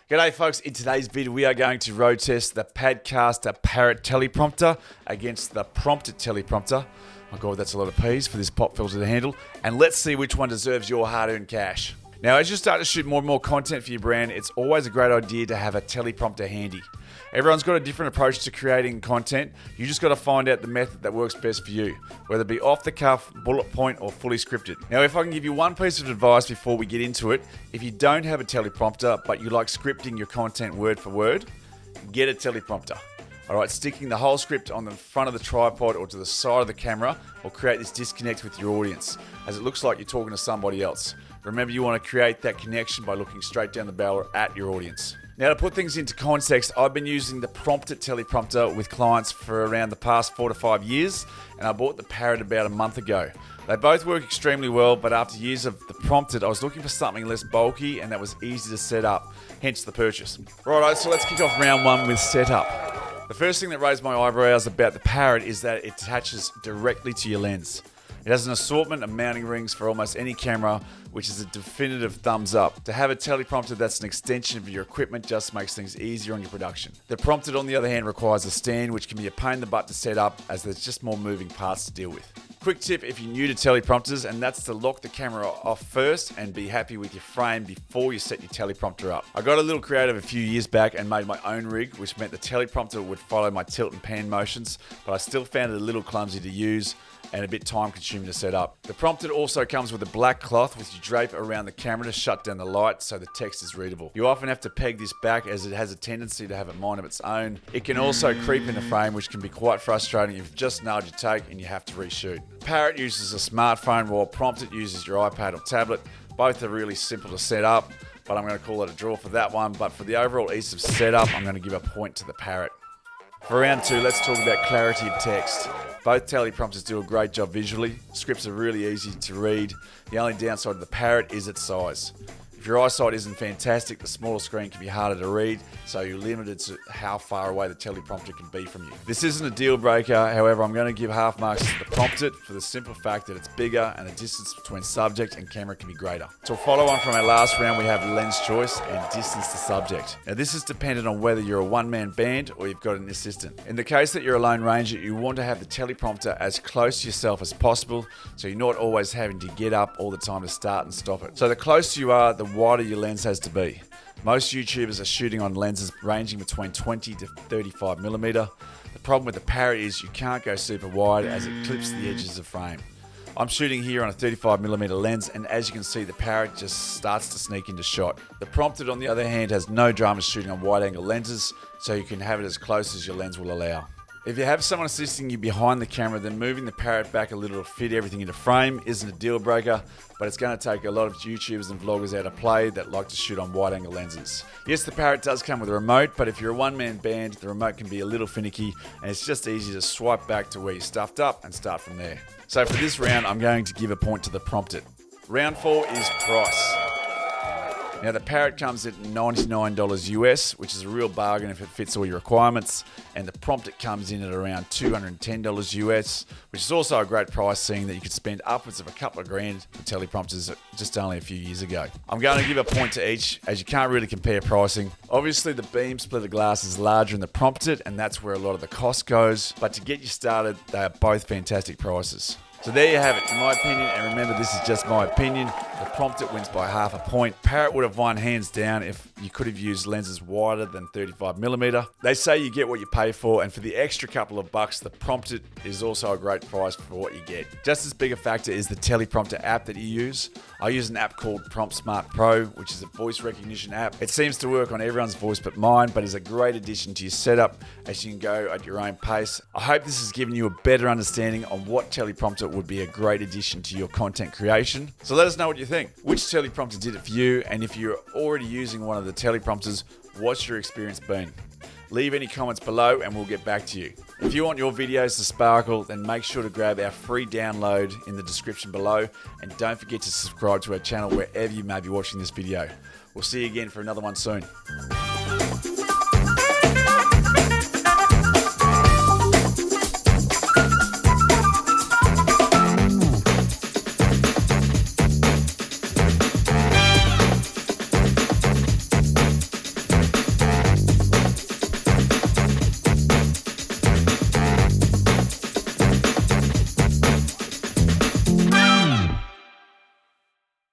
G'day folks, in today's video we are going to road test the Padcaster Parrot Teleprompter against the Prompted Teleprompter. My God, that's a lot of P's for this pop filter to handle. And let's see which one deserves your hard-earned cash. Now, as you start to shoot more and more content for your brand, it's always a great idea to have a teleprompter handy. Everyone's got a different approach to creating content. You just got to find out the method that works best for you, whether it be off the cuff, bullet point, or fully scripted. Now, if I can give you one piece of advice before we get into it, if you don't have a teleprompter, but you like scripting your content word for word, get a teleprompter. All right, sticking the whole script on the front of the tripod or to the side of the camera will create this disconnect with your audience, as it looks like you're talking to somebody else. Remember, you want to create that connection by looking straight down the barrel at your audience. Now, to put things into context, I've been using the Prompted Teleprompter with clients for around the past 4 to 5 years, and I bought the Parrot about a month ago. They both work extremely well, but after years of the Prompted, I was looking for something less bulky and that was easy to set up, hence the purchase. Righto, so let's kick off round one with setup. The first thing that raised my eyebrows about the Parrot is that it attaches directly to your lens. It has an assortment of mounting rings for almost any camera, which is a definitive thumbs up. To have a teleprompter that's an extension of your equipment just makes things easier on your production. The Prompted, on the other hand, requires a stand, which can be a pain in the butt to set up, as there's just more moving parts to deal with. Quick tip if you're new to teleprompters, and that's to lock the camera off first and be happy with your frame before you set your teleprompter up. I got a little creative a few years back and made my own rig, which meant the teleprompter would follow my tilt and pan motions, but I still found it a little clumsy to use and a bit time consuming to set up. The Prompted also comes with a black cloth which you drape around the camera to shut down the light so the text is readable. You often have to peg this back as it has a tendency to have a mind of its own. It can also creep into frame, which can be quite frustrating if you've just nailed your take and you have to reshoot. Parrot uses a smartphone while Prompted uses your iPad or tablet. Both are really simple to set up, but I'm going to call it a draw for that one. But for the overall ease of setup, I'm going to give a point to the Parrot. For round two, let's talk about clarity of text. Both teleprompters do a great job visually. Scripts are really easy to read. The only downside of the Parrot is its size. If your eyesight isn't fantastic, the smaller screen can be harder to read, so you're limited to how far away the teleprompter can be from you. This isn't a deal breaker, however, I'm going to give half marks to the Prompted for the simple fact that it's bigger and the distance between subject and camera can be greater. To follow on from our last round, we have lens choice and distance to subject. Now, this is dependent on whether you're a one-man band or you've got an assistant. In the case that you're a lone ranger, you want to have the teleprompter as close to yourself as possible, so you're not always having to get up all the time to start and stop it. So the closer you are, the wider your lens has to be. Most YouTubers are shooting on lenses ranging between 20 to 35 millimeter. The problem with the Parrot is you can't go super wide as it clips the edges of frame. I'm shooting here on a 35 millimeter lens, and as you can see, the Parrot just starts to sneak into shot. The Prompted, on the other hand, has no dramas shooting on wide angle lenses, so you can have it as close as your lens will allow. If you have someone assisting you behind the camera, then moving the Parrot back a little to fit everything into frame isn't a deal breaker, but it's going to take a lot of YouTubers and vloggers out of play that like to shoot on wide angle lenses. Yes, the Parrot does come with a remote, but if you're a one-man band, the remote can be a little finicky, and it's just easy to swipe back to where you stuffed up and start from there. So for this round, I'm going to give a point to the Prompted. Round 4 is price. Now, the Parrot comes at $99 US, which is a real bargain if it fits all your requirements, and the Prompted comes in at around $210 US, which is also a great price, seeing that you could spend upwards of a couple of grand for teleprompters just only a few years ago. I'm going to give a point to each, as you can't really compare pricing. Obviously, the beam splitter glass is larger in the Prompted, and that's where a lot of the cost goes, but to get you started, they are both fantastic prices. So there you have it, in my opinion, and remember, this is just my opinion. The Prompted wins by half a point. Parrot would have won hands down if you could have used lenses wider than 35 millimeter. They say you get what you pay for, and for the extra couple of bucks, the Prompted is also a great price for what you get. Just as big a factor is the teleprompter app that you use. I use an app called Prompt Smart Pro, which is a voice recognition app. It seems to work on everyone's voice but mine, but is a great addition to your setup as you can go at your own pace. I hope this has given you a better understanding on what teleprompter would be a great addition to your content creation. So let us know what you think. Which teleprompter did it for you? And if you're already using one of the teleprompters, what's your experience been? Leave any comments below and we'll get back to you. If you want your videos to sparkle, then make sure to grab our free download in the description below, and don't forget to subscribe to our channel wherever you may be watching this video. We'll see you again for another one soon.